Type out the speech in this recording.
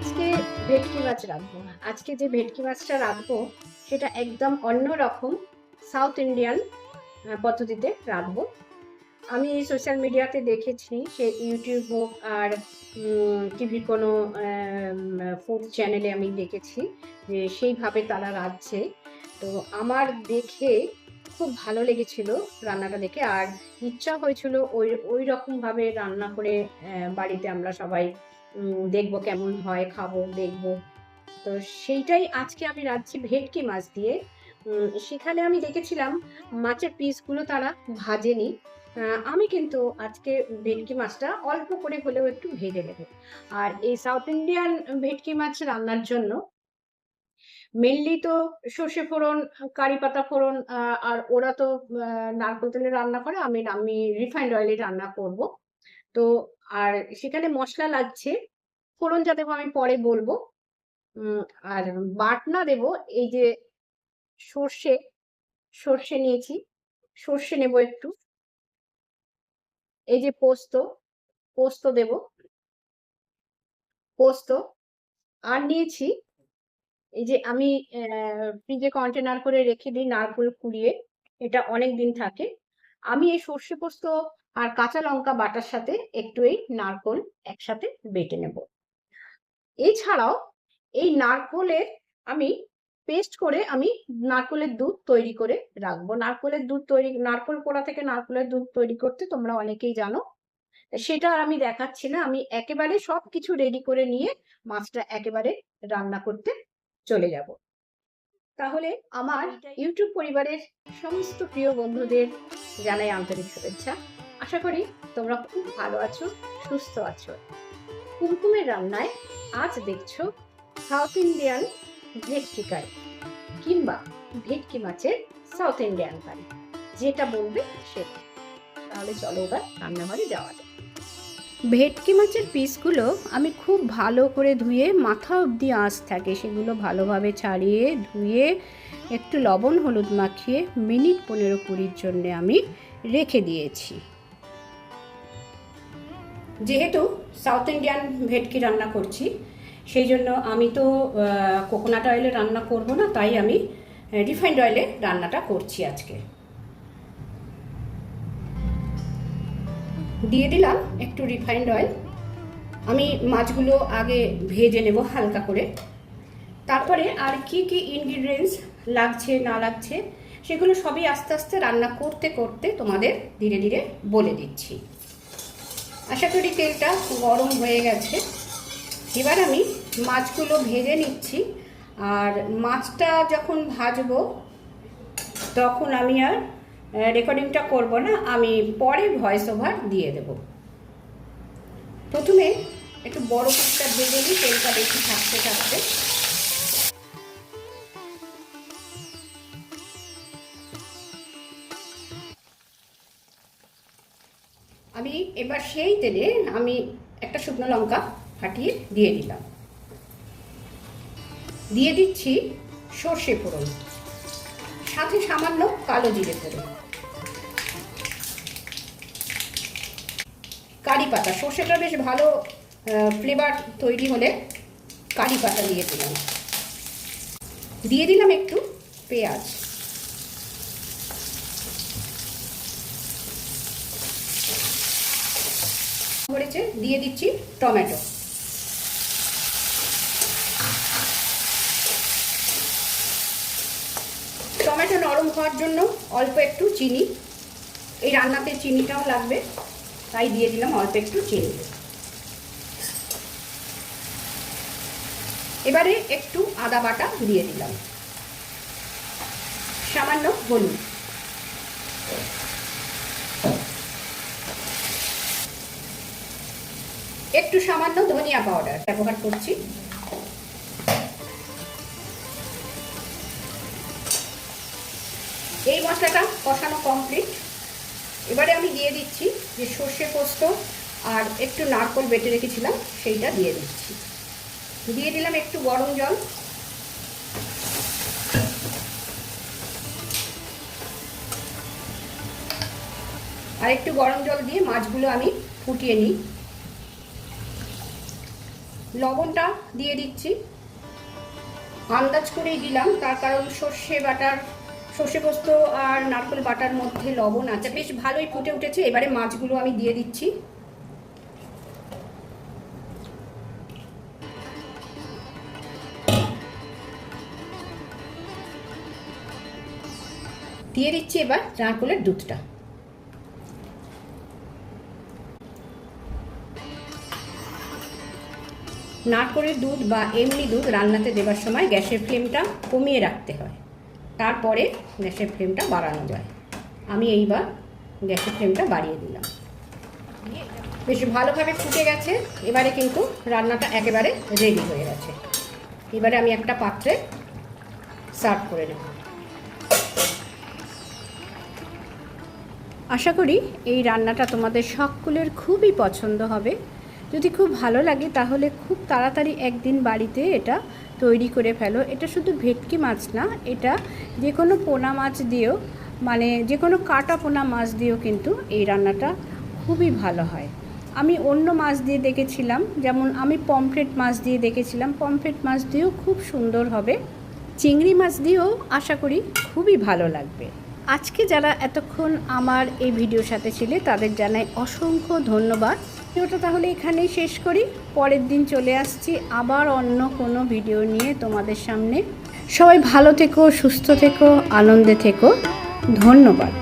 আজকে ভেটকি মাছ রাঁধবো। আজকে যে ভেটকি মাছটা রাঁধবো সেটা একদম অন্যরকম সাউথ ইন্ডিয়ান পদ্ধতিতে রাঁধবো। আমি সোশ্যাল মিডিয়াতে দেখেছি, সে ইউটিউব হোক আর টিভির কোনো ফুড চ্যানেলে আমি দেখেছি যে সেইভাবে তারা রাঁধছে। তো আমার দেখে খুব ভালো লেগেছিল রান্নাটা দেখে। আর ইচ্ছা হয়েছিল ওই রকমভাবে রান্না করে বাড়িতে আমরা সবাই দেখবো কেমন হয়, খাবো, দেখবো। তো সেইটাই আজকে আমি রাঁধছি ভেটকি মাছ দিয়ে। সেখানে আমি দেখেছিলাম মাছের পিসগুলো তারা ভাজেনি। আমি কিন্তু আজকে ভেটকি মাছটা অল্প করে হলেও একটু ভেজে নেব। আর এই সাউথ ইন্ডিয়ান ভেটকি মাছ রান্নার জন্য মেইনলি তো সর্ষে ফোড়ন, কারি পাতা ফোড়ন, আর ওরা তো নারকেল তেলে রান্না করে, আমি রিফাইন্ড অয়েলে রান্না করব। তো আর সেখানে মসলা লাগছে, ফোড়ন যা দেবো আমি পরে বলবো। উম আর বাটনা দেব, এই যে সর্ষে, সর্ষে নিয়েছি, সর্ষে নেব একটু। এই যে পোস্ত, পোস্ত দেব, পোস্ত। আর নিয়েছি এই যে আমি ফ্রিজে কন্টেনার করে রেখে দিই নারকেল কুড়িয়ে, এটা অনেক দিন থাকে। আমি এই সর্ষে পোস্ত আর কাঁচা লঙ্কা বাটার সাথে একটু এই নারকেল একসাথে বেটে নেব। এছাড়াও এই নারকোলের আমি পেস্ট করে আমি নারকোলের দুধ তৈরি করে রাখবো। নারকোলের দুধ তৈরি, নারকোল কোড়া থেকে নারকোলের দুধ তৈরি করতে তোমরা অনেকেই জানো। সেটা আর আমি দেখাচ্ছি না, আমি একেবারে সবকিছু রেডি করে নিয়ে মাছটা একেবারে রান্না করতে চলে যাব। তাহলে আমার ইউটিউব পরিবারের সমস্ত প্রিয় বন্ধুদের জানাই আন্তরিক শুভেচ্ছা। আশা করি তোমরা খুব ভালো আছো, সুস্থ আছো। কুমকুমের রান্নায় আজ দেখছো সাউথ ইন্ডিয়ান ভেটকি কারি কিংবা ভেটকি মাছের সাউথ ইন্ডিয়ান কারি, যেটা বলবে সেটা। তাহলে চলো এবার রান্নাঘরে যাওয়া যাক। ভেটকি মাছের পিসগুলো আমি খুব ভালো করে ধুয়ে, মাথা অবধি আঁশ থাকে সেগুলো ভালোভাবে ছাড়িয়ে ধুয়ে একটু লবণ হলুদ মাখিয়ে মিনিট 15-20 জন্য আমি রেখে দিয়েছি। যেহেতু সাউথ ইন্ডিয়ান ভেটকি রান্না করছি, সেই জন্য আমি তো কোকোনাট অয়েলে রান্না করব না, তাই আমি রিফাইন্ড অয়েলে রান্নাটা করছি আজকে। দিয়ে দিলাম একটু রিফাইন্ড অয়েল। আমি মাছগুলো আগে ভেজে নেব হালকা করে, তারপরে আর কি কি ইনগ্রিডিয়েন্টস লাগছে না লাগছে সেগুলো সবই আস্তে আস্তে রান্না করতে করতে তোমাদের ধীরে ধীরে বলে দিচ্ছি। আশা করি তেলটা গরম হয়ে গেছে। এবার আমি মাছগুলো ভেজে নিচ্ছি। আর মাছটা যখন ভাজবো তখন আমি আর রেকর্ডিংটা করব না, আমি পরে ভয়েস ওভার দিয়ে দেব। প্রথমে একটু বড় পিসটা ভেজে নিই, তেলটা বেশি থাকতে থাকতে। আমি এবার সেই তেলে আমি একটা শুকনো লঙ্কা ফাটিয়ে দিয়ে দিলাম। দিয়ে দিচ্ছি সর্ষে ফোড়ন, সাথে সামান্য কালো জিরে ফোড়ন, কারি পাতা। সর্ষেটা বেশ ভালো ফ্লেভার তৈরি হলে কারি পাতা দিয়ে দিলাম। দিয়ে দিলাম একটু পেঁয়াজ, হয়েছে দিয়ে দিচ্ছি টমেটো। টমেটো নরম হওয়ার জন্য অল্প একটু চিনি, এই রান্নাতে চিনিটাও লাগবে, তাই দিয়ে দিলাম অল্প একটু চিনি। এবারে একটু আদা বাটা দিয়ে দিলাম, সামান্য হলুদ, একটু সামান্য ধনিয়া পাউডার ব্যবহার করছি। এই মশলাটা কষানো কমপ্লিট। এবারে আমি দিয়ে দিচ্ছি যে সর্ষে পোস্ত আর একটু নারকেল বেটে রেখেছিলাম সেইটা দিয়ে দিচ্ছি। দিয়ে দিলাম একটু গরম জল, আর একটু গরম জল দিয়ে মাছগুলো আমি ফুটিয়ে নিই। লবণটা দিয়ে দিচ্ছি, আন্দাজ করেই দিলাম, তার কারণ সর্ষে পোস্ত আর নারকেল বাটার মধ্যে লবণ আছে। বেশ ভালোই ফুটে উঠেছে। এবারে মাছগুলো আমি দিয়ে দিচ্ছি। দিয়ে দিচ্ছি এবার নারকেলের দুধটা। নারকেলের দুধ বা এমনি দুধ রান্নাতে দেওয়ার সময় গ্যাসের ফ্লেমটা কমিয়ে রাখতে হয়, তারপরে গ্যাসের ফ্লেমটা বাড়ানো যায়। আমি এইবার গ্যাসের ফ্লেমটা বাড়িয়ে দিলাম। বেশ ভালোভাবে ফুটে গেছে। এবারে কিন্তু রান্নাটা একেবারে রেডি হয়ে গেছে। এবারে আমি একটা পাত্রে সার্ভ করে নেব। আশা করি এই রান্নাটা তোমাদের সকলের খুবই পছন্দ হবে। যদি খুব ভালো লাগে তাহলে খুব তাড়াতাড়ি একদিন বাড়িতে এটা তৈরি করে ফেলো। এটা শুধু ভেটকি মাছ না, এটা যে কোনো পোনা মাছ দিয়েও, মানে যে কোনো কাটা পোনা মাছ দিয়েও কিন্তু এই রান্নাটা খুবই ভালো হয়। আমি অন্য মাছ দিয়ে দেখেছিলাম, যেমন আমি পমফ্রেট মাছ দিয়ে দেখেছিলাম, পমফ্রেট মাছ দিয়েও খুব সুন্দর হবে। চিংড়ি মাছ দিয়েও আশা করি খুবই ভালো লাগবে। আজকে যারা এতক্ষণ আমার এই ভিডিওর সাথে ছিলে তাদের জানাই অসংখ্য ধন্যবাদ। ভিডিওটা তাহলে এখানেই শেষ করি। পরের দিন চলে আসছি আবার অন্য কোনো ভিডিও নিয়ে তোমাদের সামনে। সবাই ভালো থেকো, সুস্থ থেকো, আনন্দে থেকো। ধন্যবাদ।